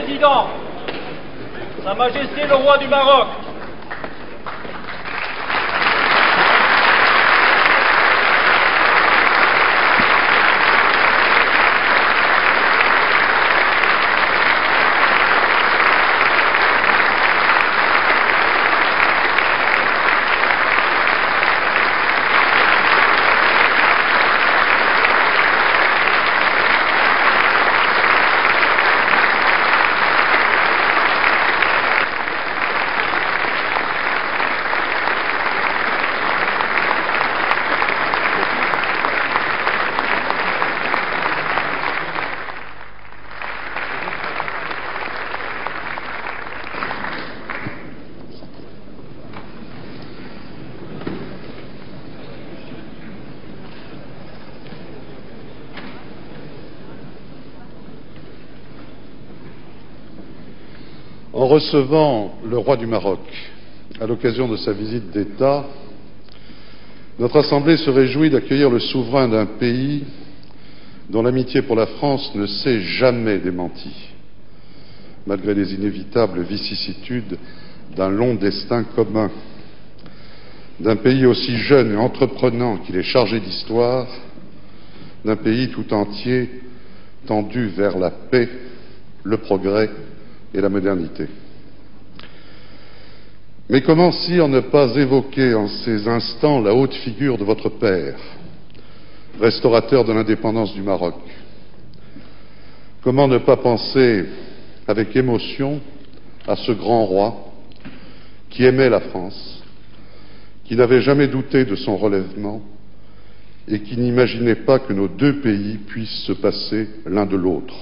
Président, Sa Majesté le Roi du Maroc, en recevant le roi du Maroc à l'occasion de sa visite d'État, notre Assemblée se réjouit d'accueillir le souverain d'un pays dont l'amitié pour la France ne s'est jamais démentie, malgré les inévitables vicissitudes d'un long destin commun, d'un pays aussi jeune et entreprenant qu'il est chargé d'histoire, d'un pays tout entier tendu vers la paix, le progrès et la modernité. Mais comment, sire, ne pas évoquer en ces instants la haute figure de votre père, restaurateur de l'indépendance du Maroc? Comment ne pas penser avec émotion à ce grand roi qui aimait la France, qui n'avait jamais douté de son relèvement et qui n'imaginait pas que nos deux pays puissent se passer l'un de l'autre?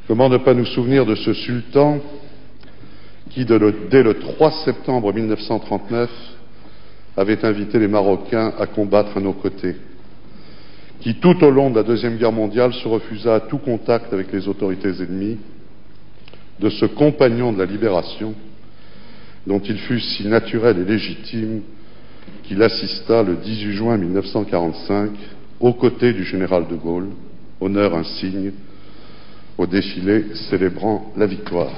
Comment ne pas nous souvenir de ce sultan qui, dès le 3 septembre 1939, avait invité les Marocains à combattre à nos côtés, qui, tout au long de la Deuxième Guerre mondiale, se refusa à tout contact avec les autorités ennemies, de ce compagnon de la libération dont il fut si naturel et légitime qu'il assista le 18 juin 1945 aux côtés du général de Gaulle, honneur insigne, au défilé célébrant la victoire.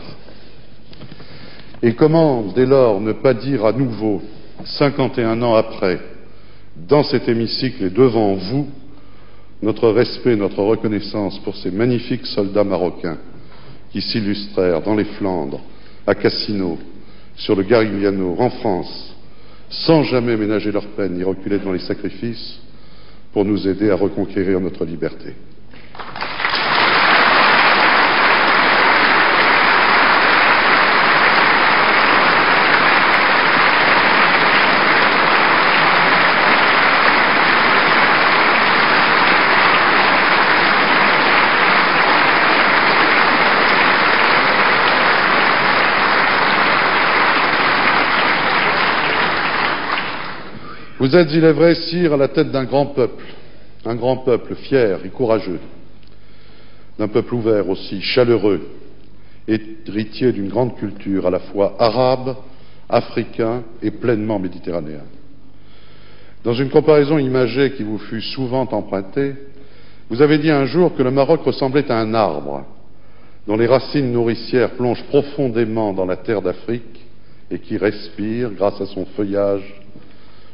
Et comment, dès lors, ne pas dire à nouveau, 51 ans après, dans cet hémicycle et devant vous, notre respect, notre reconnaissance pour ces magnifiques soldats marocains qui s'illustrèrent dans les Flandres, à Cassino, sur le Garigliano, en France, sans jamais ménager leur peine ni reculer devant les sacrifices, pour nous aider à reconquérir notre liberté. Vous êtes, il est vrai, sire, à la tête d'un grand peuple fier et courageux, d'un peuple ouvert aussi, chaleureux, héritier d'une grande culture à la fois arabe, africain et pleinement méditerranéen. Dans une comparaison imagée qui vous fut souvent empruntée, vous avez dit un jour que le Maroc ressemblait à un arbre dont les racines nourricières plongent profondément dans la terre d'Afrique et qui respire grâce à son feuillage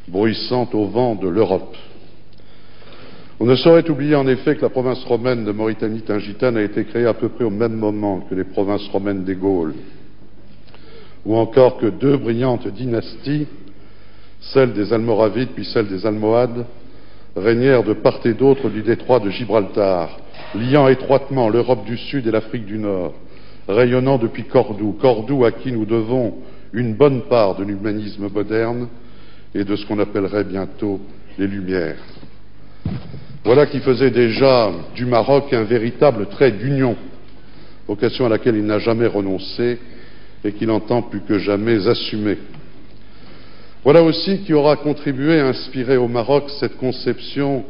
bruissant au vent de l'Europe. On ne saurait oublier en effet que la province romaine de Mauritanie-Tingitane a été créée à peu près au même moment que les provinces romaines des Gaules, ou encore que deux brillantes dynasties, celle des Almoravides puis celle des Almohades, régnèrent de part et d'autre du détroit de Gibraltar, liant étroitement l'Europe du Sud et l'Afrique du Nord, rayonnant depuis Cordoue à qui nous devons une bonne part de l'humanisme moderne et de ce qu'on appellerait bientôt les Lumières. Voilà qui faisait déjà du Maroc un véritable trait d'union, vocation à laquelle il n'a jamais renoncé et qu'il entend plus que jamais assumer. Voilà aussi qui aura contribué à inspirer au Maroc cette conception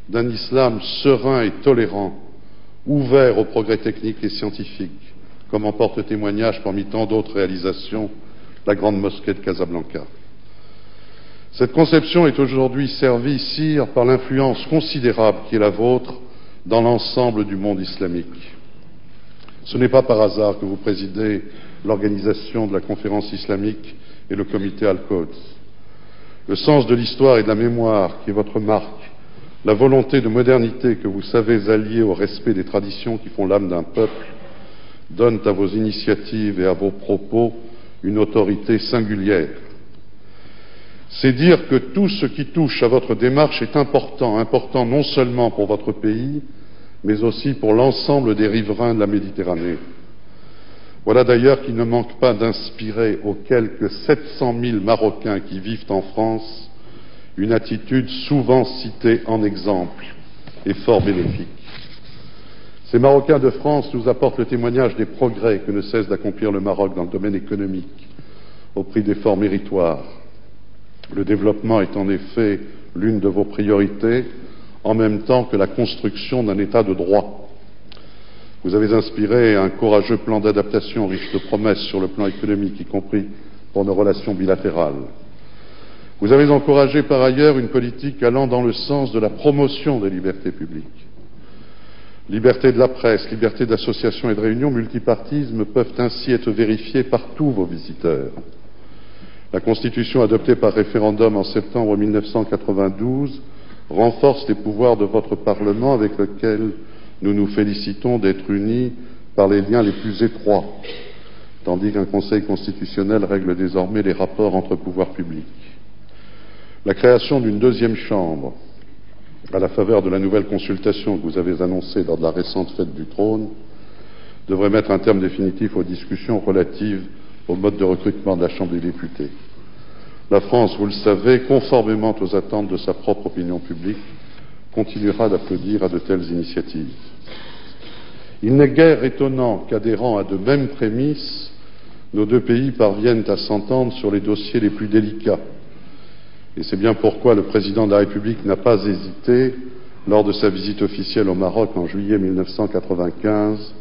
d'un islam serein et tolérant, ouvert au progrès technique et scientifique, comme en porte témoignage parmi tant d'autres réalisations la grande mosquée de Casablanca. Cette conception est aujourd'hui servie, sire, par l'influence considérable qui est la vôtre dans l'ensemble du monde islamique. Ce n'est pas par hasard que vous présidez l'organisation de la conférence islamique et le comité Al-Quds. Le sens de l'histoire et de la mémoire qui est votre marque, la volonté de modernité que vous savez allier au respect des traditions qui font l'âme d'un peuple, donnent à vos initiatives et à vos propos une autorité singulière. C'est dire que tout ce qui touche à votre démarche est important non seulement pour votre pays, mais aussi pour l'ensemble des riverains de la Méditerranée. Voilà d'ailleurs qui ne manque pas d'inspirer aux quelques 700 000 Marocains qui vivent en France une attitude souvent citée en exemple et fort bénéfique. Ces Marocains de France nous apportent le témoignage des progrès que ne cesse d'accomplir le Maroc dans le domaine économique, au prix d'efforts méritoires. Le développement est en effet l'une de vos priorités, en même temps que la construction d'un État de droit. Vous avez inspiré un courageux plan d'adaptation riche de promesses sur le plan économique, y compris pour nos relations bilatérales. Vous avez encouragé par ailleurs une politique allant dans le sens de la promotion des libertés publiques. Liberté de la presse, liberté d'association et de réunion, multipartisme peuvent ainsi être vérifiés par tous vos visiteurs. La Constitution adoptée par référendum en septembre 1992 renforce les pouvoirs de votre Parlement avec lequel nous nous félicitons d'être unis par les liens les plus étroits, tandis qu'un Conseil constitutionnel règle désormais les rapports entre pouvoirs publics. La création d'une deuxième chambre, à la faveur de la nouvelle consultation que vous avez annoncée lors de la récente fête du trône, devrait mettre un terme définitif aux discussions relatives au mode de recrutement de la Chambre des députés. La France, vous le savez, conformément aux attentes de sa propre opinion publique, continuera d'applaudir à de telles initiatives. Il n'est guère étonnant qu'adhérant à de mêmes prémices, nos deux pays parviennent à s'entendre sur les dossiers les plus délicats. Et c'est bien pourquoi le président de la République n'a pas hésité, lors de sa visite officielle au Maroc en juillet 1995,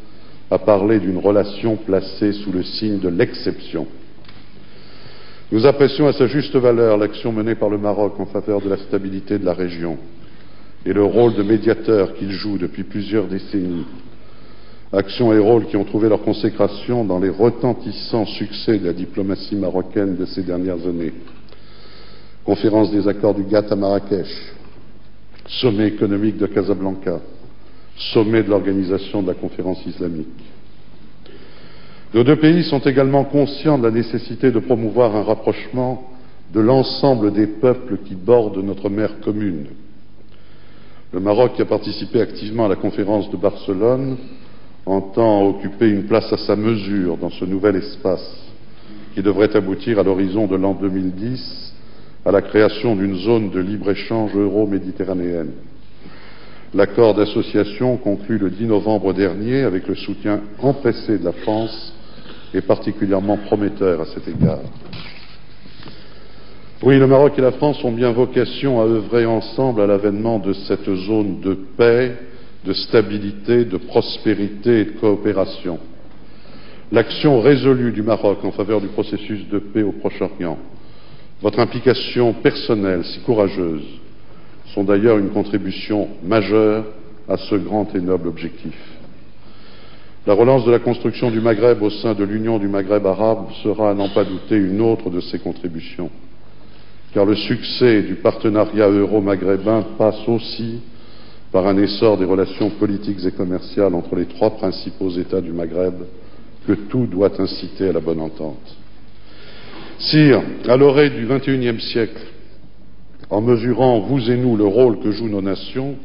à parler d'une relation placée sous le signe de l'exception. Nous apprécions à sa juste valeur l'action menée par le Maroc en faveur de la stabilité de la région et le rôle de médiateur qu'il joue depuis plusieurs décennies. Actions et rôles qui ont trouvé leur consécration dans les retentissants succès de la diplomatie marocaine de ces dernières années. Conférence des accords du GATT à Marrakech, sommet économique de Casablanca, sommet de l'organisation de la conférence islamique. Nos deux pays sont également conscients de la nécessité de promouvoir un rapprochement de l'ensemble des peuples qui bordent notre mer commune. Le Maroc, qui a participé activement à la conférence de Barcelone, entend occuper une place à sa mesure dans ce nouvel espace qui devrait aboutir à l'horizon de l'an 2010 à la création d'une zone de libre-échange euro-méditerranéenne. L'accord d'association conclu le 10 novembre dernier avec le soutien empressé de la France est particulièrement prometteur à cet égard. Oui, le Maroc et la France ont bien vocation à œuvrer ensemble à l'avènement de cette zone de paix, de stabilité, de prospérité et de coopération. L'action résolue du Maroc en faveur du processus de paix au Proche-Orient, votre implication personnelle si courageuse, sont d'ailleurs une contribution majeure à ce grand et noble objectif. La relance de la construction du Maghreb au sein de l'Union du Maghreb arabe sera, à n'en pas douter, une autre de ces contributions, car le succès du partenariat euro-maghrébin passe aussi par un essor des relations politiques et commerciales entre les trois principaux États du Maghreb, que tout doit inciter à la bonne entente. Sire, à l'orée du XXIe siècle, en mesurant, vous et nous, le rôle que jouent nos nations,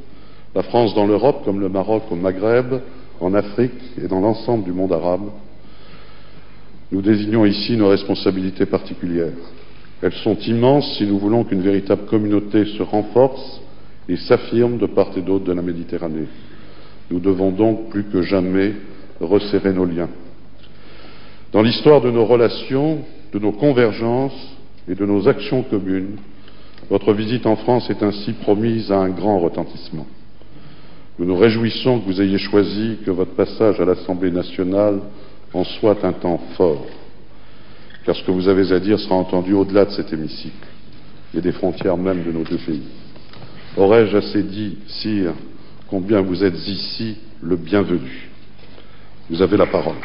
la France dans l'Europe comme le Maroc au Maghreb, en Afrique et dans l'ensemble du monde arabe, nous désignons ici nos responsabilités particulières. Elles sont immenses si nous voulons qu'une véritable communauté se renforce et s'affirme de part et d'autre de la Méditerranée. Nous devons donc plus que jamais resserrer nos liens. Dans l'histoire de nos relations, de nos convergences et de nos actions communes, votre visite en France est ainsi promise à un grand retentissement. Nous nous réjouissons que vous ayez choisi que votre passage à l'Assemblée nationale en soit un temps fort, car ce que vous avez à dire sera entendu au-delà de cet hémicycle et des frontières même de nos deux pays. Aurais-je assez dit, sire, combien vous êtes ici le bienvenu. Vous avez la parole.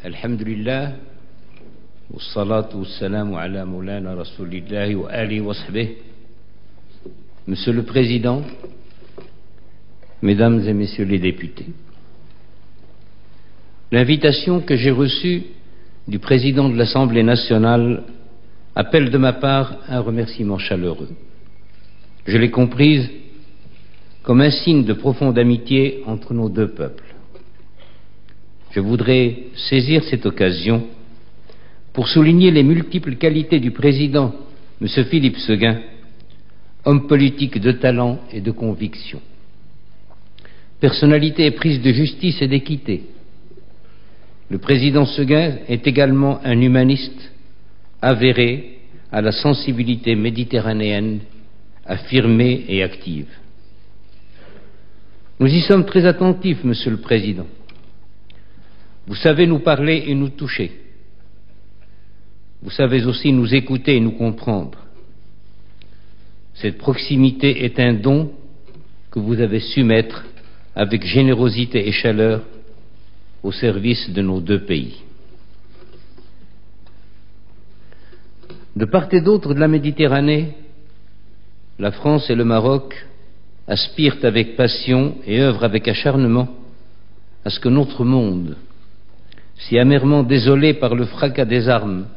Alhamdulillah, wassalatu wassalamu ala moulana rasulillahi wa alihi wa sahbihi. Monsieur le Président, Mesdames et Messieurs les députés, l'invitation que j'ai reçue du Président de l'Assemblée nationale appelle de ma part un remerciement chaleureux. Je l'ai comprise comme un signe de profonde amitié entre nos deux peuples. Je voudrais saisir cette occasion pour souligner les multiples qualités du président, M. Philippe Séguin, homme politique de talent et de conviction. Personnalité éprise de justice et d'équité. Le président Séguin est également un humaniste avéré à la sensibilité méditerranéenne, affirmée et active. Nous y sommes très attentifs, Monsieur le Président. Vous savez nous parler et nous toucher. Vous savez aussi nous écouter et nous comprendre. Cette proximité est un don que vous avez su mettre avec générosité et chaleur au service de nos deux pays. De part et d'autre de la Méditerranée, la France et le Maroc aspirent avec passion et œuvrent avec acharnement à ce que notre monde, si amèrement désolé par le fracas des armes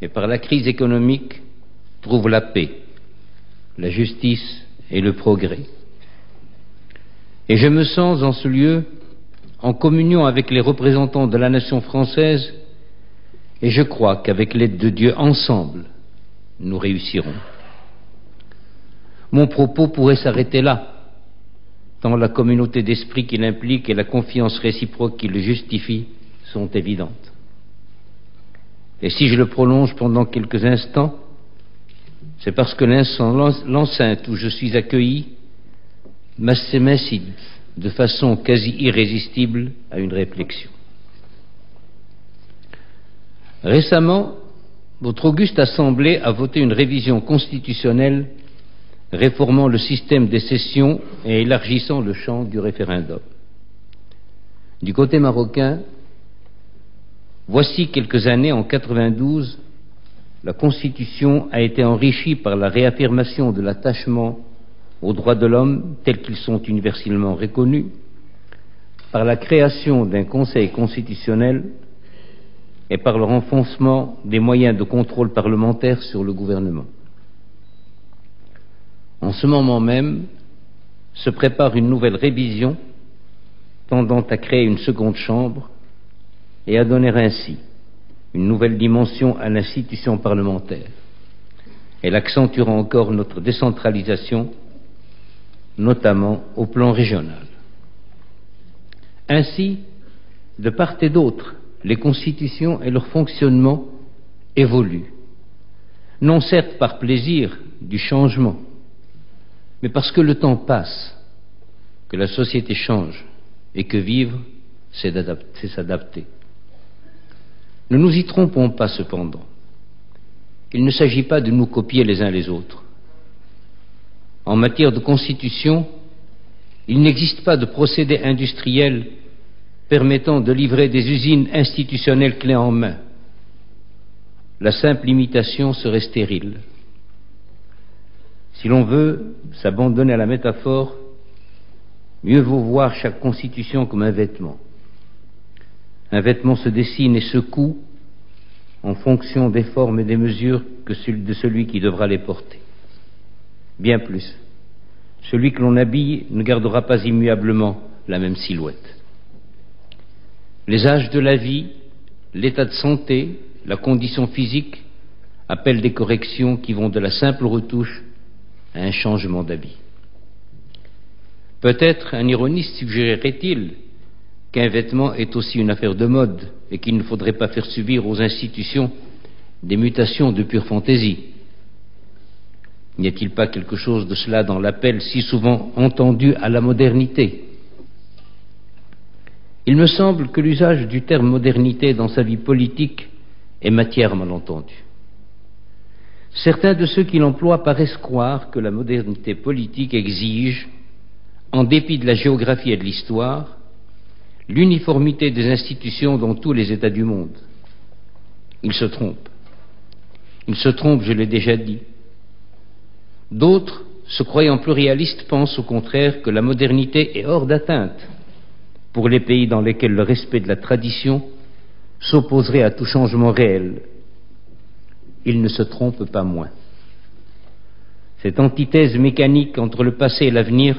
et par la crise économique, trouve la paix, la justice et le progrès. Et je me sens en ce lieu en communion avec les représentants de la nation française, et je crois qu'avec l'aide de Dieu, ensemble, nous réussirons. Mon propos pourrait s'arrêter là, tant la communauté d'esprit qu'il implique et la confiance réciproque qui le justifie sont évidentes. Et si je le prolonge pendant quelques instants, c'est parce que l'enceinte où je suis accueilli m'incite de façon quasi irrésistible à une réflexion. Récemment, votre auguste Assemblée a voté une révision constitutionnelle réformant le système des sessions et élargissant le champ du référendum. Du côté marocain, voici quelques années, en 92, la Constitution a été enrichie par la réaffirmation de l'attachement aux droits de l'homme tels qu'ils sont universellement reconnus, par la création d'un Conseil constitutionnel et par le renforcement des moyens de contrôle parlementaire sur le gouvernement. En ce moment même, se prépare une nouvelle révision tendant à créer une seconde chambre et à donner ainsi une nouvelle dimension à l'institution parlementaire. Elle accentuera encore notre décentralisation, notamment au plan régional. Ainsi, de part et d'autre, les constitutions et leur fonctionnement évoluent, non certes par plaisir du changement, mais parce que le temps passe, que la société change et que vivre, c'est s'adapter. Ne nous y trompons pas cependant. Il ne s'agit pas de nous copier les uns les autres. En matière de constitution, il n'existe pas de procédé industriel permettant de livrer des usines institutionnelles clés en main. La simple imitation serait stérile. Si l'on veut s'abandonner à la métaphore, mieux vaut voir chaque constitution comme un vêtement. Un vêtement se dessine et se coud en fonction des formes et des mesures de celui qui devra les porter. Bien plus, celui que l'on habille ne gardera pas immuablement la même silhouette. Les âges de la vie, l'état de santé, la condition physique appellent des corrections qui vont de la simple retouche à un changement d'habit. Peut-être un ironiste suggérerait-il qu'un vêtement est aussi une affaire de mode et qu'il ne faudrait pas faire subir aux institutions des mutations de pure fantaisie. N'y a-t-il pas quelque chose de cela dans l'appel si souvent entendu à la modernité? Il me semble que l'usage du terme modernité dans sa vie politique est matière mal entendue. Certains de ceux qui l'emploient paraissent croire que la modernité politique exige, en dépit de la géographie et de l'histoire, l'uniformité des institutions dans tous les États du monde. Ils se trompent. Ils se trompent, je l'ai déjà dit. D'autres, se croyant pluralistes, pensent au contraire que la modernité est hors d'atteinte pour les pays dans lesquels le respect de la tradition s'opposerait à tout changement réel. Ils ne se trompent pas moins. Cette antithèse mécanique entre le passé et l'avenir,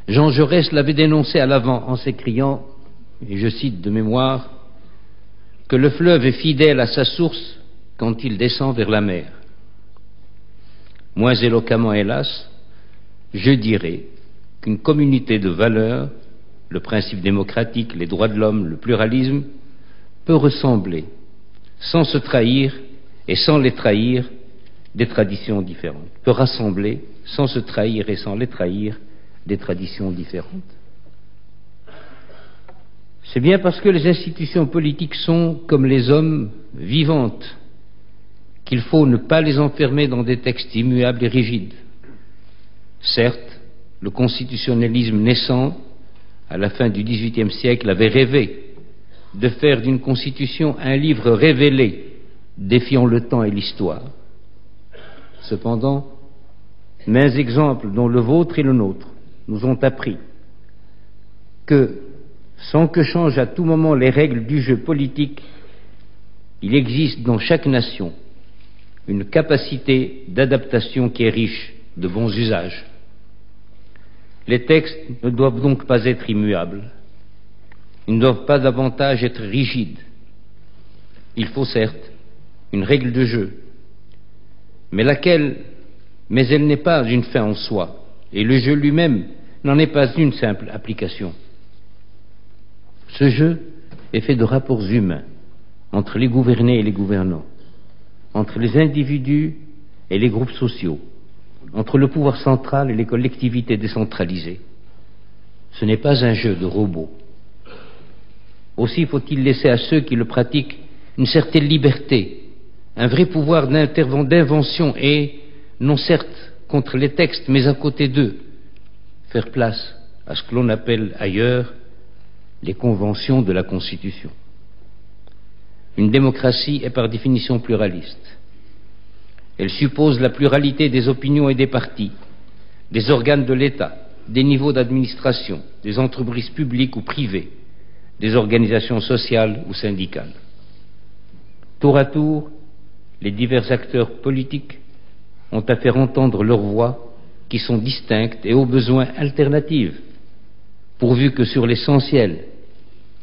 Jean Jaurès l'avait dénoncée à l'avant en s'écriant, et je cite de mémoire, que le fleuve est fidèle à sa source quand il descend vers la mer. Moins éloquemment, hélas, je dirais qu'une communauté de valeurs, le principe démocratique, les droits de l'homme, le pluralisme, peut ressembler, sans se trahir et sans les trahir, des traditions différentes, peut rassembler, sans se trahir et sans les trahir, des traditions différentes. C'est bien parce que les institutions politiques sont, comme les hommes, vivantes, qu'il faut ne pas les enfermer dans des textes immuables et rigides. Certes, le constitutionnalisme naissant, à la fin du XVIIIe siècle, avait rêvé de faire d'une constitution un livre révélé, défiant le temps et l'histoire. Cependant, maints exemples, dont le vôtre et le nôtre, nous ont appris que, sans que changent à tout moment les règles du jeu politique, il existe dans chaque nation une capacité d'adaptation qui est riche de bons usages. Les textes ne doivent donc pas être immuables. Ils ne doivent pas davantage être rigides. Il faut certes une règle de jeu, mais elle n'est pas une fin en soi, et le jeu lui-même n'en est pas une simple application. Ce jeu est fait de rapports humains entre les gouvernés et les gouvernants, entre les individus et les groupes sociaux, entre le pouvoir central et les collectivités décentralisées. Ce n'est pas un jeu de robots. Aussi faut-il laisser à ceux qui le pratiquent une certaine liberté, un vrai pouvoir d'invention et, non certes contre les textes, mais à côté d'eux, faire place à ce que l'on appelle ailleurs les conventions de la Constitution. Une démocratie est par définition pluraliste. Elle suppose la pluralité des opinions et des partis, des organes de l'État, des niveaux d'administration, des entreprises publiques ou privées, des organisations sociales ou syndicales. Tour à tour, les divers acteurs politiques ont à faire entendre leurs voix qui sont distinctes et au besoin alternatives, pourvu que sur l'essentiel,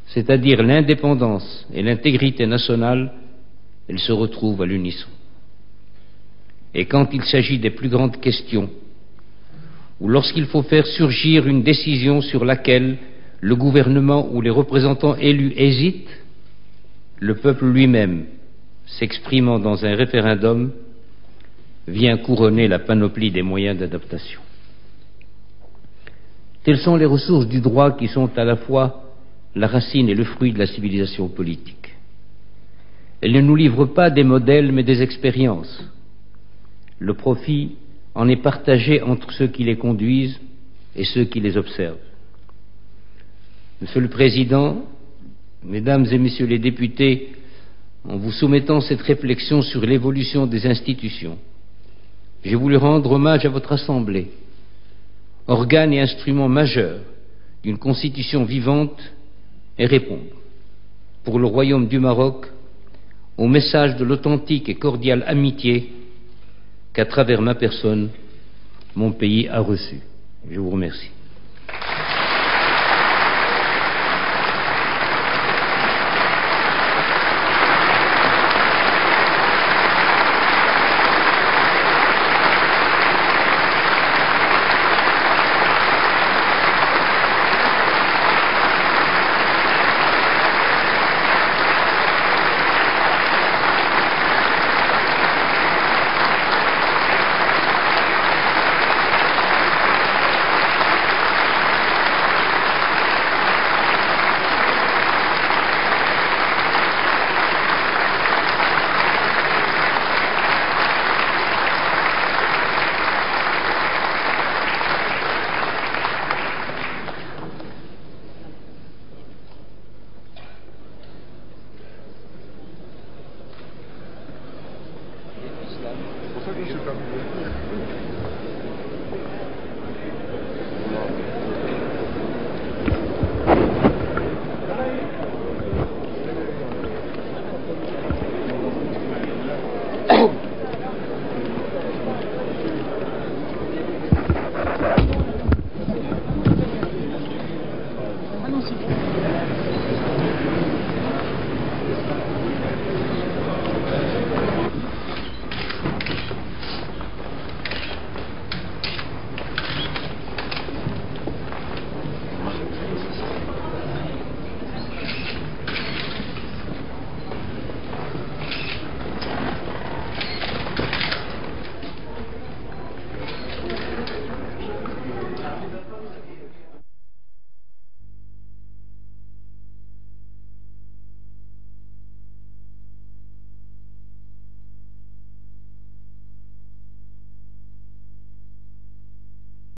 c'est-à-dire l'indépendance et l'intégrité nationale, elles se retrouvent à l'unisson. Et quand il s'agit des plus grandes questions, ou lorsqu'il faut faire surgir une décision sur laquelle le gouvernement ou les représentants élus hésitent, le peuple lui-même, s'exprimant dans un référendum, vient couronner la panoplie des moyens d'adaptation. Telles sont les ressources du droit qui sont à la fois la racine et le fruit de la civilisation politique. Elle ne nous livre pas des modèles mais des expériences. Le profit en est partagé entre ceux qui les conduisent et ceux qui les observent. Monsieur le Président, Mesdames et Messieurs les députés, en vous soumettant cette réflexion sur l'évolution des institutions, j'ai voulu rendre hommage à votre Assemblée, organe et instrument majeur d'une constitution vivante, et répondre, pour le Royaume du Maroc, au message de l'authentique et cordiale amitié qu'à travers ma personne, mon pays a reçu. Je vous remercie.